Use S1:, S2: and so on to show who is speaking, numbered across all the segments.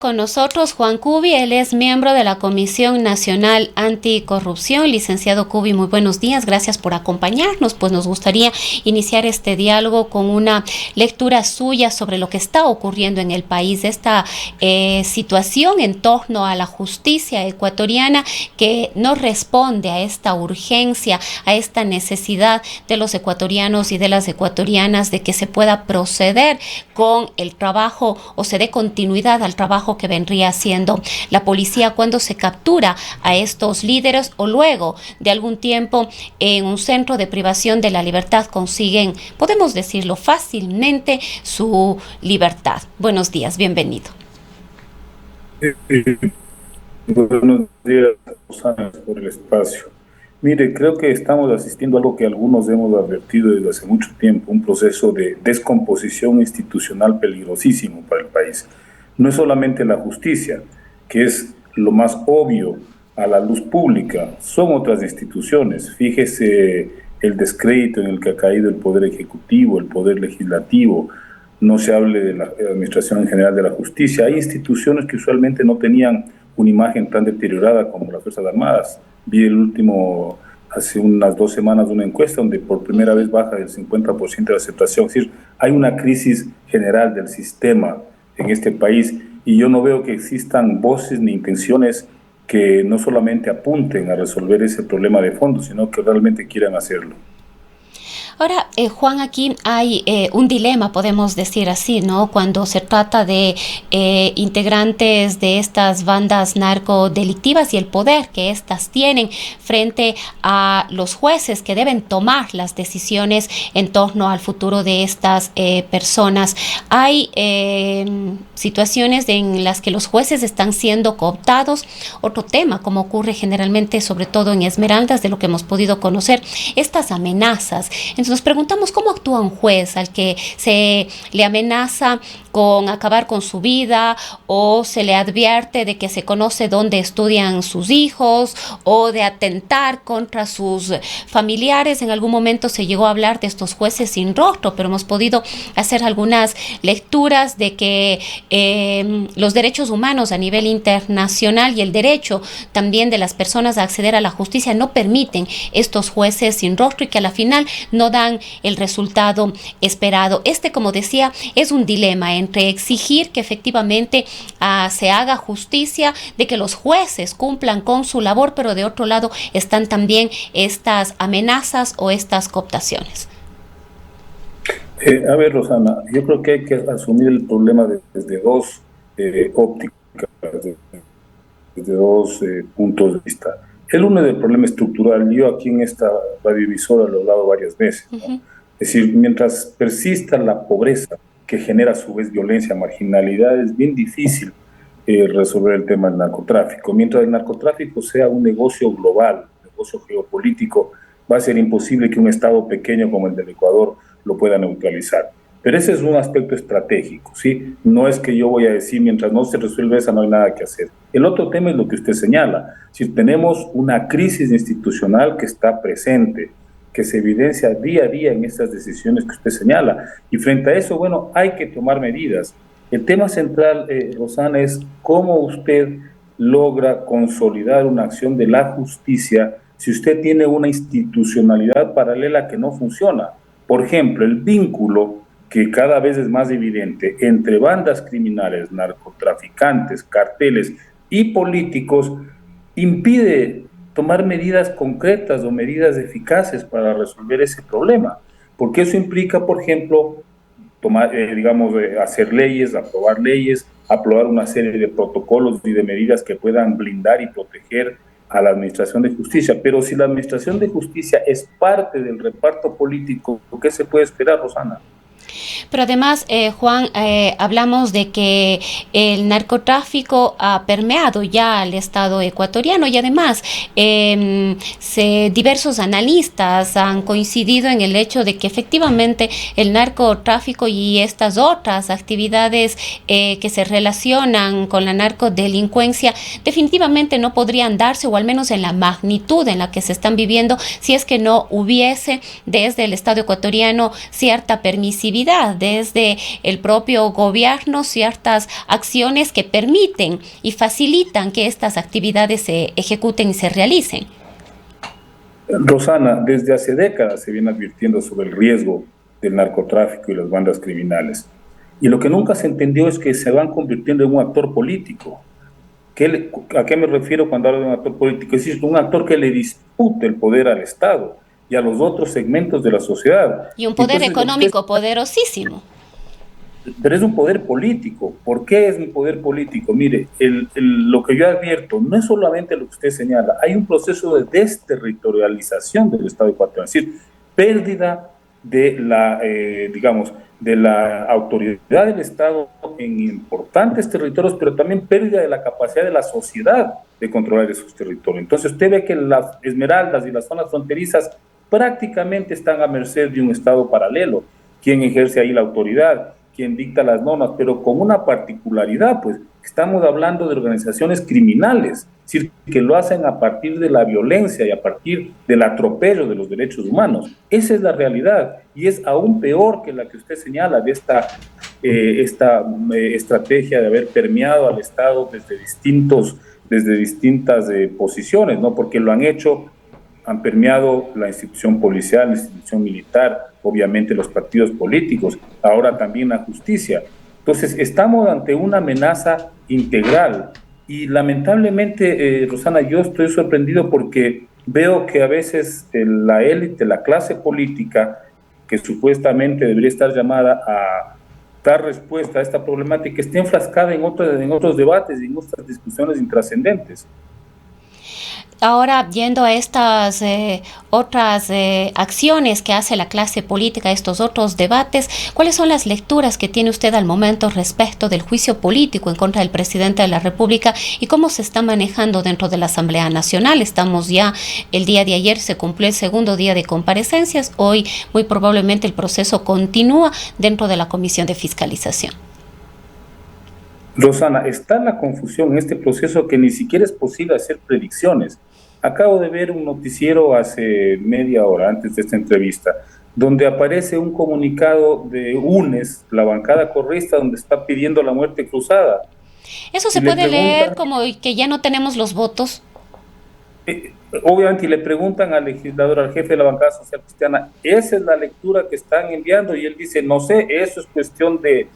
S1: Con nosotros Juan Cubi, él es miembro de la Comisión Nacional Anticorrupción. Licenciado Cubi, muy buenos días, gracias por acompañarnos. Pues nos gustaría iniciar este diálogo con una lectura suya sobre lo que está ocurriendo en el país, esta situación en torno a la justicia ecuatoriana que no responde a esta urgencia, a esta necesidad de los ecuatorianos y de las ecuatorianas de que se pueda proceder con el trabajo o se dé continuidad al trabajo que vendría haciendo la policía cuando se captura a estos líderes o luego de algún tiempo en un centro de privación de la libertad consiguen, podemos decirlo fácilmente, su libertad. Buenos días, bienvenido.
S2: Buenos días, Susana, por el espacio. Mire, creo que estamos asistiendo a algo que algunos hemos advertido desde hace mucho tiempo, un proceso de descomposición institucional peligrosísimo para el país. No es solamente la justicia, que es lo más obvio a la luz pública, son otras instituciones. Fíjese el descrédito en el que ha caído el Poder Ejecutivo, el Poder Legislativo, no se hable de la Administración en General de la Justicia. Hay instituciones que usualmente no tenían una imagen tan deteriorada como las Fuerzas Armadas. Vi el último, hace unas 2 semanas, una encuesta donde por primera vez baja del 50% de aceptación. Es decir, hay una crisis general del sistema en este país y yo no veo que existan voces ni intenciones que no solamente apunten a resolver ese problema de fondo, sino que realmente quieran hacerlo.
S1: Ahora, Juan, aquí hay un dilema, podemos decir así, ¿no? Cuando se trata de integrantes de estas bandas narcodelictivas y el poder que éstas tienen frente a los jueces que deben tomar las decisiones en torno al futuro de estas personas. Hay situaciones en las que los jueces están siendo cooptados. Otro tema, como ocurre generalmente, sobre todo en Esmeraldas, de lo que hemos podido conocer, estas amenazas. Entonces nos preguntamos cómo actúa un juez al que se le amenaza con acabar con su vida o se le advierte de que se conoce dónde estudian sus hijos o de atentar contra sus familiares. En algún momento se llegó a hablar de estos jueces sin rostro, pero hemos podido hacer algunas lecturas de que los derechos humanos a nivel internacional y el derecho también de las personas a acceder a la justicia no permiten estos jueces sin rostro y que a la final no dan el resultado esperado. Como decía, es un dilema entre exigir que efectivamente se haga justicia, de que los jueces cumplan con su labor, pero de otro lado están también estas amenazas o estas cooptaciones.
S2: A ver, Rosana, yo creo que hay que asumir el problema desde dos ópticas, desde dos puntos de vista. El uno del problema estructural, yo aquí en esta radiovisora lo he hablado varias veces, ¿no?
S1: Uh-huh.
S2: Es decir, mientras persista la pobreza que genera a su vez violencia, marginalidad, es bien difícil resolver el tema del narcotráfico. Mientras el narcotráfico sea un negocio global, un negocio geopolítico, va a ser imposible que un Estado pequeño como el del Ecuador lo pueda neutralizar. Pero ese es un aspecto estratégico, ¿sí? No es que yo voy a decir, mientras no se resuelve esa, no hay nada que hacer. El otro tema es lo que usted señala. Si tenemos una crisis institucional que está presente, que se evidencia día a día en estas decisiones que usted señala. Y frente a eso, bueno, hay que tomar medidas. El tema central, Rosana, es cómo usted logra consolidar una acción de la justicia si usted tiene una institucionalidad paralela que no funciona. Por ejemplo, el vínculo que cada vez es más evidente entre bandas criminales, narcotraficantes, carteles y políticos impide tomar medidas concretas o medidas eficaces para resolver ese problema, porque eso implica, por ejemplo, hacer leyes, aprobar una serie de protocolos y de medidas que puedan blindar y proteger a la Administración de Justicia. Pero si la Administración de Justicia es parte del reparto político, ¿qué se puede esperar, Rosana?
S1: Pero además, Juan, hablamos de que el narcotráfico ha permeado ya al Estado ecuatoriano y además diversos analistas han coincidido en el hecho de que efectivamente el narcotráfico y estas otras actividades que se relacionan con la narcodelincuencia definitivamente no podrían darse, o al menos en la magnitud en la que se están viviendo, si es que no hubiese desde el Estado ecuatoriano cierta permisividad actividad desde el propio gobierno, ciertas acciones que permiten y facilitan que estas actividades se ejecuten y se realicen.
S2: Rosana, desde hace décadas se viene advirtiendo sobre el riesgo del narcotráfico y las bandas criminales. Y lo que nunca se entendió es que se van convirtiendo en un actor político. ¿A qué me refiero cuando hablo de un actor político? Es decir, un actor que le disputa el poder al Estado y a los otros segmentos de la sociedad.
S1: Y un poder
S2: Entonces,
S1: económico poderosísimo.
S2: pero es un poder político. ¿Por qué es un poder político? Mire, lo que yo advierto no es solamente lo que usted señala, hay un proceso de desterritorialización del Estado ecuatoriano, es decir, pérdida de la, digamos, de la autoridad del Estado en importantes territorios, pero también pérdida de la capacidad de la sociedad de controlar esos territorios. Entonces usted ve que las Esmeraldas y las zonas fronterizas prácticamente están a merced de un Estado paralelo. ¿Quién ejerce ahí la autoridad? ¿Quién dicta las normas? Pero con una particularidad, pues estamos hablando de organizaciones criminales, es decir, que lo hacen a partir de la violencia y a partir del atropello de los derechos humanos. Esa es la realidad y es aún peor que la que usted señala de esta estrategia de haber permeado al Estado desde distintas posiciones, ¿no? Porque lo han hecho, han permeado la institución policial, la institución militar, obviamente los partidos políticos, ahora también la justicia. Entonces, estamos ante una amenaza integral y lamentablemente, Rosana, yo estoy sorprendido porque veo que a veces la élite, la clase política, que supuestamente debería estar llamada a dar respuesta a esta problemática, está enfrascada en otros debates y en otras discusiones intrascendentes.
S1: Ahora, yendo a estas otras acciones que hace la clase política, estos otros debates, ¿cuáles son las lecturas que tiene usted al momento respecto del juicio político en contra del presidente de la República y cómo se está manejando dentro de la Asamblea Nacional? Estamos ya, el día de ayer se cumplió el segundo día de comparecencias, hoy muy probablemente el proceso continúa dentro de la Comisión de Fiscalización.
S2: Rosana, está en la confusión en este proceso que ni siquiera es posible hacer predicciones. Acabo de ver un noticiero hace media hora antes de esta entrevista, donde aparece un comunicado de UNES, la bancada correísta, donde está pidiendo la muerte cruzada.
S1: Eso se puede leer como que ya no tenemos los votos.
S2: Obviamente, y le preguntan al legislador, al jefe de la bancada social cristiana, esa es la lectura que están enviando, y él dice, no sé, eso es cuestión de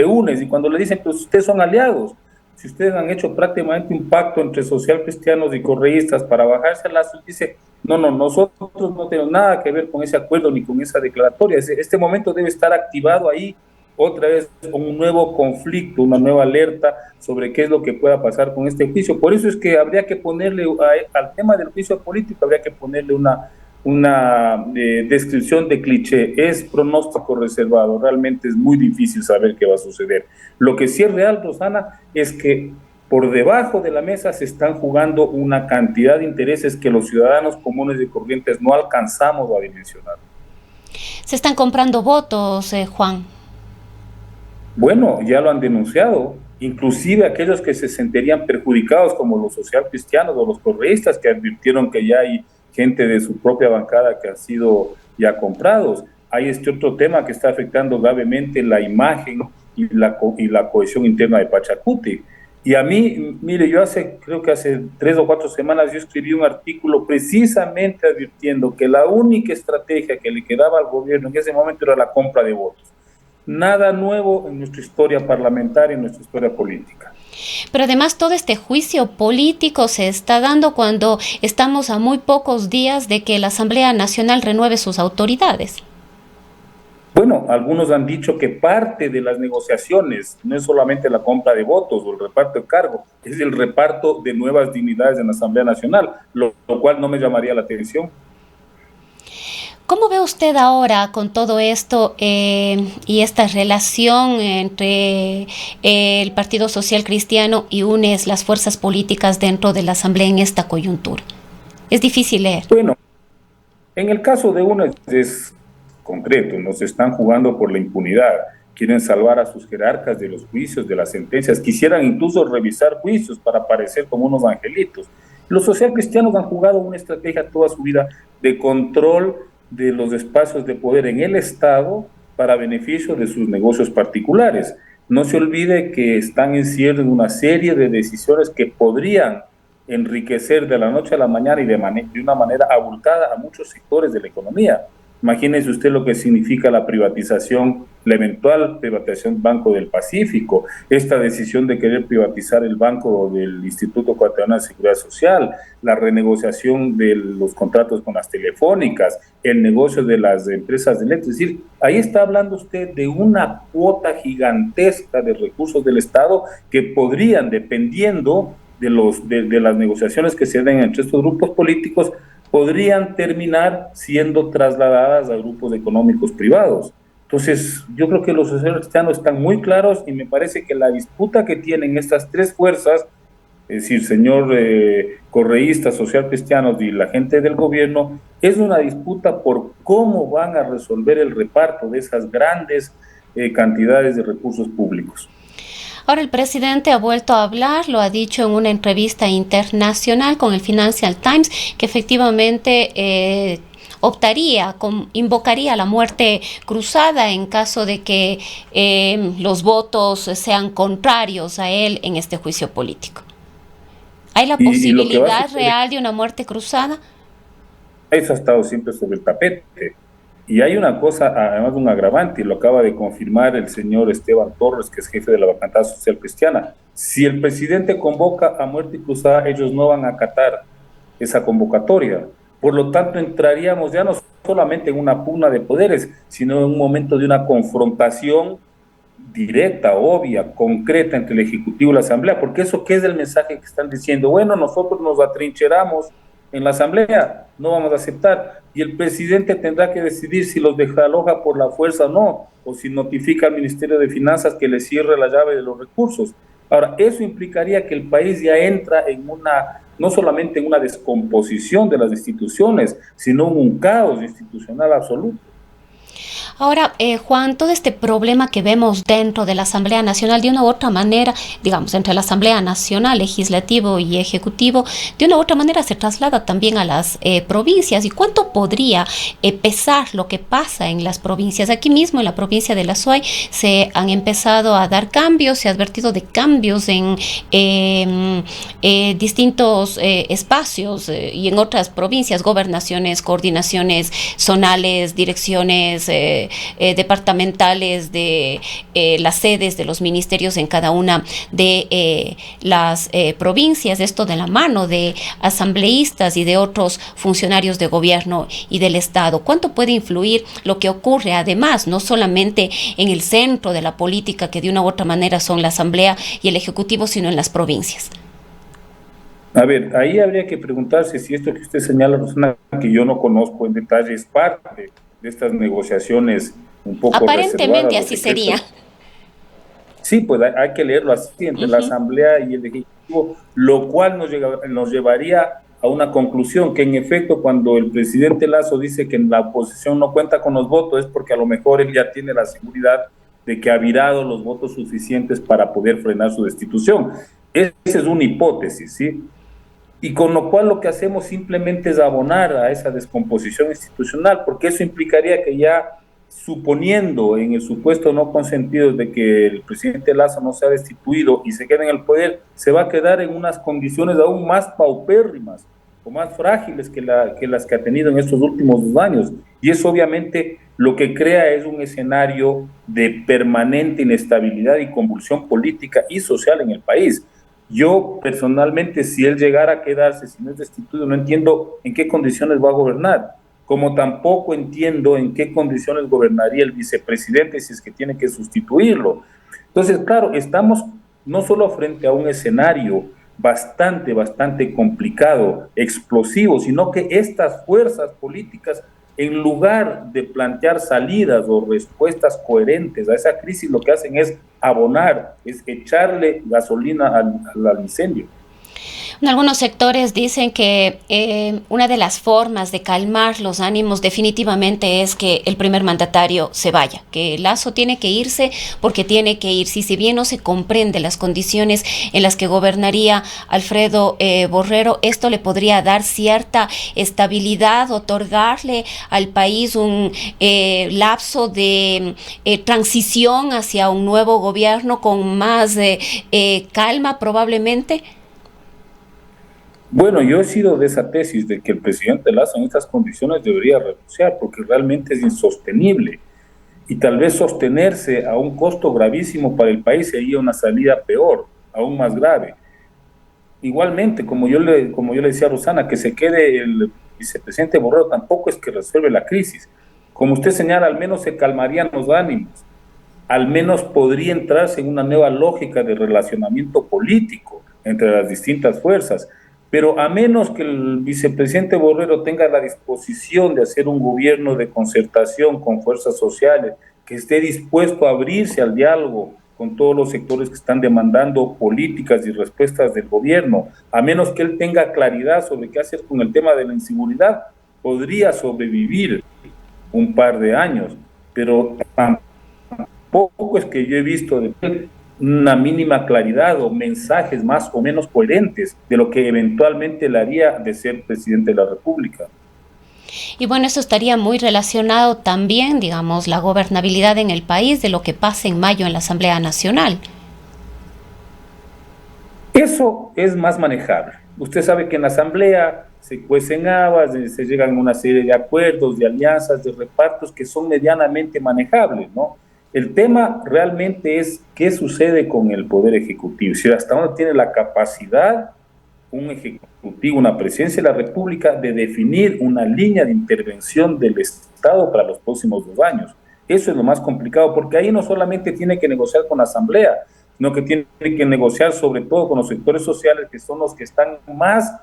S2: UNES, y cuando le dicen, pues ustedes son aliados, si ustedes han hecho prácticamente un pacto entre social cristianos y correístas para bajarse al lazo, dice, no, nosotros no tenemos nada que ver con ese acuerdo ni con esa declaratoria, este momento debe estar activado ahí otra vez con un nuevo conflicto, una nueva alerta sobre qué es lo que pueda pasar con este juicio. Por eso es que habría que ponerle al tema del juicio político, habría que ponerle una descripción de cliché, es pronóstico reservado, realmente es muy difícil saber qué va a suceder. Lo que sí es real, Rosana, es que por debajo de la mesa se están jugando una cantidad de intereses que los ciudadanos comunes y corrientes no alcanzamos a dimensionar.
S1: Se están comprando votos, Juan.
S2: Bueno, ya lo han denunciado, inclusive aquellos que se sentirían perjudicados como los social cristianos o los correístas que advirtieron que ya hay gente de su propia bancada que han sido ya comprados. Hay este otro tema que está afectando gravemente la imagen y la cohesión interna de Pachacuti. Y a mí, mire, creo que hace 3 o 4 semanas yo escribí un artículo precisamente advirtiendo que la única estrategia que le quedaba al gobierno en ese momento era la compra de votos. Nada nuevo en nuestra historia parlamentaria, en nuestra historia política.
S1: Pero además todo este juicio político se está dando cuando estamos a muy pocos días de que la Asamblea Nacional renueve sus autoridades.
S2: Bueno, algunos han dicho que parte de las negociaciones no es solamente la compra de votos o el reparto de cargos, es el reparto de nuevas dignidades en la Asamblea Nacional, lo cual no me llamaría la atención.
S1: ¿Cómo ve usted ahora con todo esto y esta relación entre el Partido Social Cristiano y UNES, las fuerzas políticas dentro de la Asamblea en esta coyuntura? Es difícil leer.
S2: Bueno, en el caso de UNES es concreto, nos están jugando por la impunidad, quieren salvar a sus jerarcas de los juicios, de las sentencias, quisieran incluso revisar juicios para parecer como unos angelitos. Los social cristianos han jugado una estrategia toda su vida de control de los espacios de poder en el Estado para beneficio de sus negocios particulares. No se olvide que están en cierre de una serie de decisiones que podrían enriquecer de la noche a la mañana y de una manera abultada a muchos sectores de la economía. Imagínese usted lo que significa la privatización, la eventual privatización Banco del Pacífico, esta decisión de querer privatizar el Banco del Instituto Ecuatoriano de Seguridad Social, la renegociación de los contratos con las telefónicas, el negocio de las empresas de electricidad. Es decir, ahí está hablando usted de una cuota gigantesca de recursos del Estado que podrían, dependiendo de las negociaciones que se den entre estos grupos políticos, podrían terminar siendo trasladadas a grupos económicos privados. Entonces, yo creo que los socialistas cristianos están muy claros y me parece que la disputa que tienen estas tres fuerzas, es decir, señor correístas, social cristianos y la gente del gobierno, es una disputa por cómo van a resolver el reparto de esas grandes cantidades de recursos públicos.
S1: Ahora el presidente ha vuelto a hablar, lo ha dicho en una entrevista internacional con el Financial Times, que efectivamente invocaría la muerte cruzada en caso de que los votos sean contrarios a él en este juicio político. ¿Hay la posibilidad real de una muerte cruzada?
S2: Eso ha estado siempre sobre el tapete. Y hay una cosa, además de un agravante, y lo acaba de confirmar el señor Esteban Torres, que es jefe de la Bancada Social Cristiana. Si el presidente convoca a muerte cruzada, ellos no van a acatar esa convocatoria. Por lo tanto, entraríamos ya no solamente en una pugna de poderes, sino en un momento de una confrontación directa, obvia, concreta entre el Ejecutivo y la Asamblea, porque eso, ¿qué es el mensaje que están diciendo? Bueno, nosotros nos atrincheramos en la Asamblea, no vamos a aceptar, y el presidente tendrá que decidir si los desaloja por la fuerza o no, o si notifica al Ministerio de Finanzas que le cierre la llave de los recursos. Ahora, eso implicaría que el país ya entra en no solamente en una descomposición de las instituciones, sino en un caos institucional absoluto.
S1: Ahora, Juan, todo este problema que vemos dentro de la Asamblea Nacional, de una u otra manera, digamos, entre la Asamblea Nacional, Legislativo y Ejecutivo, de una u otra manera se traslada también a las provincias. ¿Y cuánto podría pesar lo que pasa en las provincias? Aquí mismo, en la provincia de La Suay, se han empezado a dar cambios, se ha advertido de cambios en distintos espacios y en otras provincias, gobernaciones, coordinaciones zonales, direcciones departamentales de las sedes de los ministerios en cada una de las provincias, esto de la mano de asambleístas y de otros funcionarios de gobierno y del Estado. ¿Cuánto puede influir lo que ocurre además, no solamente en el centro de la política, que de una u otra manera son la Asamblea y el Ejecutivo, sino en las provincias?
S2: A ver, ahí habría que preguntarse si esto que usted señala, Rosana, que yo no conozco en detalle, es parte de estas negociaciones un poco
S1: aparentemente así sería.
S2: Sí, pues hay que leerlo así, entre la Asamblea y el Ejecutivo, lo cual nos llevaría a una conclusión, que en efecto cuando el presidente Lasso dice que la oposición no cuenta con los votos, es porque a lo mejor él ya tiene la seguridad de que ha virado los votos suficientes para poder frenar su destitución. Esa es una hipótesis, ¿sí? Y con lo cual lo que hacemos simplemente es abonar a esa descomposición institucional, porque eso implicaría que ya, suponiendo en el supuesto no consentido de que el presidente Lasso no sea destituido y se quede en el poder, se va a quedar en unas condiciones aún más paupérrimas o más frágiles que las que ha tenido en estos últimos 2 años. Y eso obviamente lo que crea es un escenario de permanente inestabilidad y convulsión política y social en el país. Yo personalmente, si él llegara a quedarse, si no es destituido, no entiendo en qué condiciones va a gobernar, como tampoco entiendo en qué condiciones gobernaría el vicepresidente si es que tiene que sustituirlo. Entonces, claro, estamos no solo frente a un escenario bastante complicado, explosivo, sino que estas fuerzas políticas, en lugar de plantear salidas o respuestas coherentes a esa crisis, lo que hacen es abonar, es echarle gasolina al incendio.
S1: En algunos sectores dicen que una de las formas de calmar los ánimos definitivamente es que el primer mandatario se vaya, que Lasso tiene que irse porque tiene que irse. Y si bien no se comprende las condiciones en las que gobernaría Alfredo Borrero, esto le podría dar cierta estabilidad, otorgarle al país un lapso de transición hacia un nuevo gobierno con más calma probablemente.
S2: Bueno, yo he sido de esa tesis de que el presidente Lasso en estas condiciones debería renunciar porque realmente es insostenible y tal vez sostenerse a un costo gravísimo para el país sería una salida peor, aún más grave. Igualmente, como yo le decía a Rosana, que se quede el vicepresidente Borrero tampoco es que resuelve la crisis. Como usted señala, al menos se calmarían los ánimos, al menos podría entrarse en una nueva lógica de relacionamiento político entre las distintas fuerzas. Pero a menos que el vicepresidente Borrero tenga la disposición de hacer un gobierno de concertación con fuerzas sociales, que esté dispuesto a abrirse al diálogo con todos los sectores que están demandando políticas y respuestas del gobierno, a menos que él tenga claridad sobre qué hacer con el tema de la inseguridad, podría sobrevivir un par de años, pero tampoco es que yo he visto de una mínima claridad o mensajes más o menos coherentes de lo que eventualmente le haría de ser presidente de la República.
S1: Y bueno, eso estaría muy relacionado también, digamos, la gobernabilidad en el país de lo que pase en mayo en la Asamblea Nacional.
S2: Eso es más manejable. Usted sabe que en la Asamblea se cuecen habas, se llegan a una serie de acuerdos, de alianzas, de repartos que son medianamente manejables, ¿no? El tema realmente es qué sucede con el Poder Ejecutivo, si hasta dónde tiene la capacidad un Ejecutivo, una presidencia de la República de definir una línea de intervención del Estado para los próximos 2 años. Eso es lo más complicado, porque ahí no solamente tiene que negociar con la Asamblea, sino que tiene que negociar sobre todo con los sectores sociales, que son los que están más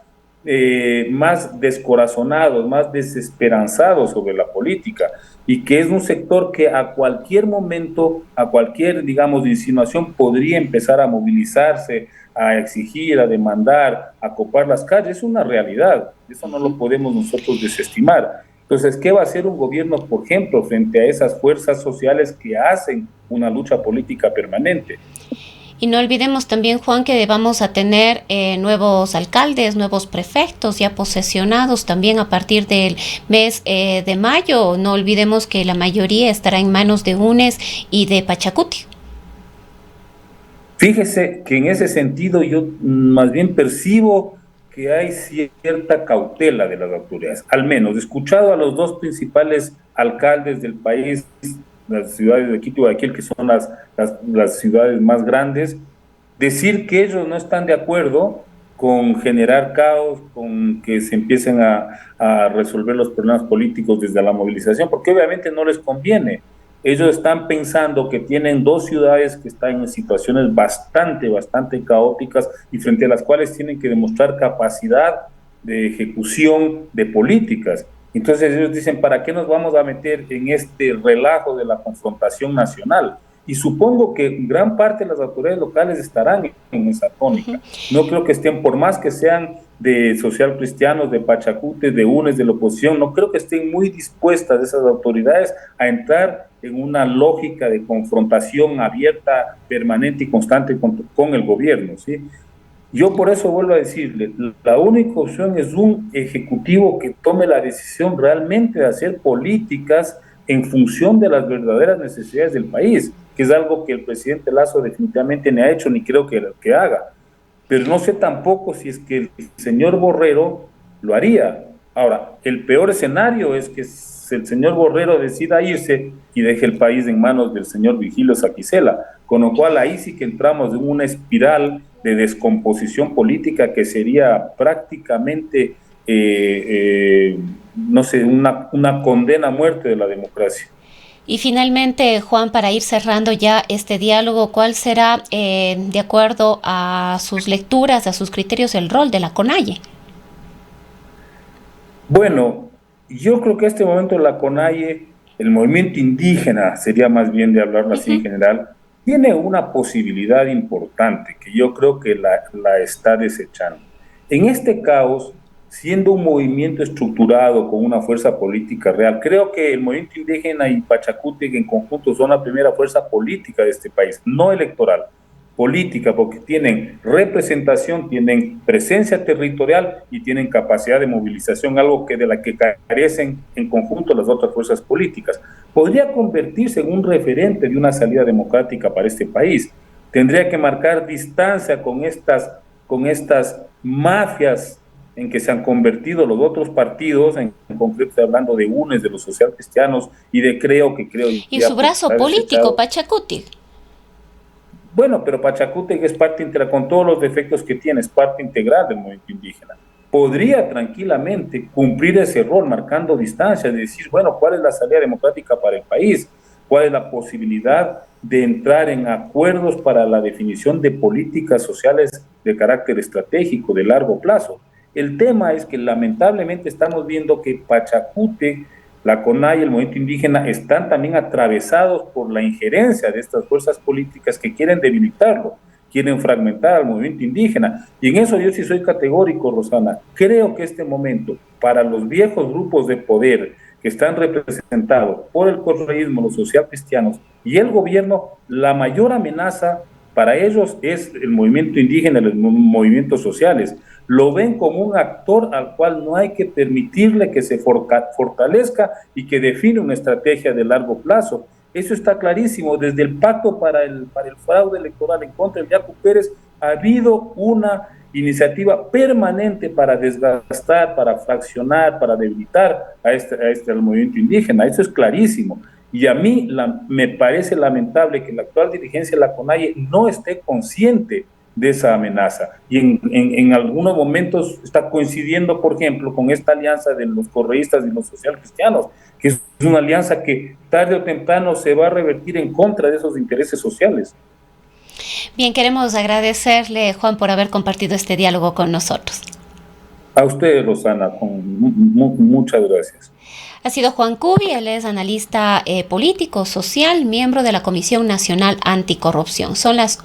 S2: descorazonados, más desesperanzados sobre la política, y que es un sector que a cualquier momento, a cualquier, digamos, insinuación, podría empezar a movilizarse, a exigir, a demandar, a copar las calles. Es una realidad, eso no lo podemos nosotros desestimar. Entonces, ¿qué va a hacer un gobierno, por ejemplo, frente a esas fuerzas sociales que hacen una lucha política permanente?
S1: Y no olvidemos también, Juan, que vamos a tener nuevos alcaldes, nuevos prefectos ya posesionados también a partir del mes de mayo. No olvidemos que la mayoría estará en manos de UNES y de Pachacuti.
S2: Fíjese que en ese sentido yo más bien percibo que hay cierta cautela de las autoridades. Al menos, he escuchado a los dos principales alcaldes del país, las ciudades de Quito y Guayaquil, que son las ciudades más grandes, decir que ellos no están de acuerdo con generar caos, con que se empiecen a resolver los problemas políticos desde la movilización, porque obviamente no les conviene. Ellos están pensando que tienen dos ciudades que están en situaciones bastante caóticas y frente a las cuales tienen que demostrar capacidad de ejecución de políticas. Entonces ellos dicen, ¿para qué nos vamos a meter en este relajo de la confrontación nacional? Y supongo que gran parte de las autoridades locales estarán en esa tónica. No creo que estén, por más que sean de social cristianos, de Pachacutes, de UNES, de la oposición, no creo que estén muy dispuestas esas autoridades a entrar en una lógica de confrontación abierta, permanente y constante con el gobierno, ¿sí? Yo por eso vuelvo a decirle, la única opción es un ejecutivo que tome la decisión realmente de hacer políticas en función de las verdaderas necesidades del país, que es algo que el presidente Lasso definitivamente no ha hecho ni creo que haga. Pero no sé tampoco si es que el señor Borrero lo haría. Ahora, el peor escenario es que el señor Borrero decida irse y deje el país en manos del señor Virgilio Saquicela, con lo cual ahí sí que entramos en una espiral de descomposición política que sería prácticamente, no sé, una condena a muerte de la democracia.
S1: Y finalmente, Juan, para ir cerrando ya este diálogo, ¿cuál será, de acuerdo a sus lecturas, a sus criterios, el rol de la CONAIE?
S2: Bueno, yo creo que en este momento la CONAIE, el movimiento indígena, sería más bien de hablarlo así en general, tiene una posibilidad importante que yo creo que la está desechando. En este caos, siendo un movimiento estructurado con una fuerza política real, creo que el movimiento indígena y Pachacútec en conjunto son la primera fuerza política de este país, no electoral, política, porque tienen representación, tienen presencia territorial y tienen capacidad de movilización, algo que de la que carecen en conjunto las otras fuerzas políticas. Podría convertirse en un referente de una salida democrática para este país. Tendría que marcar distancia con estas mafias en que se han convertido los otros partidos, en concreto estoy hablando de UNES, de los socialcristianos y de creo
S1: y su brazo político, Pachacútec.
S2: Bueno, pero Pachacútec es parte integral, con todos los defectos que tiene, es parte integral del movimiento indígena. Podría tranquilamente cumplir ese rol, marcando distancias, de decir, bueno, ¿cuál es la salida democrática para el país? ¿Cuál es la posibilidad de entrar en acuerdos para la definición de políticas sociales de carácter estratégico, de largo plazo? El tema es que lamentablemente estamos viendo que Pachacútec, la CONAIE y el movimiento indígena están también atravesados por la injerencia de estas fuerzas políticas que quieren debilitarlo, quieren fragmentar al movimiento indígena. Y en eso yo sí soy categórico, Rosana. Creo que este momento, para los viejos grupos de poder que están representados por el correísmo, los socialcristianos y el gobierno, la mayor amenaza para ellos es el movimiento indígena, los movimientos sociales. Lo ven como un actor al cual no hay que permitirle que se fortalezca y que define una estrategia de largo plazo. Eso está clarísimo. Desde el pacto para el fraude electoral en contra de Yacu Pérez ha habido una iniciativa permanente para desgastar, para fraccionar, para debilitar al movimiento indígena. Eso es clarísimo. Y a mí me parece lamentable que la actual dirigencia de la CONAIE no esté consciente de esa amenaza. Y en algunos momentos está coincidiendo, por ejemplo, con esta alianza de los correístas y los socialcristianos, que es una alianza que tarde o temprano se va a revertir en contra de esos intereses sociales.
S1: Bien, queremos agradecerle, Juan, por haber compartido este diálogo con nosotros.
S2: A usted, Rosana, muchas gracias.
S1: Ha sido Juan Cubi, él es analista político, social, miembro de la Comisión Nacional Anticorrupción. Son las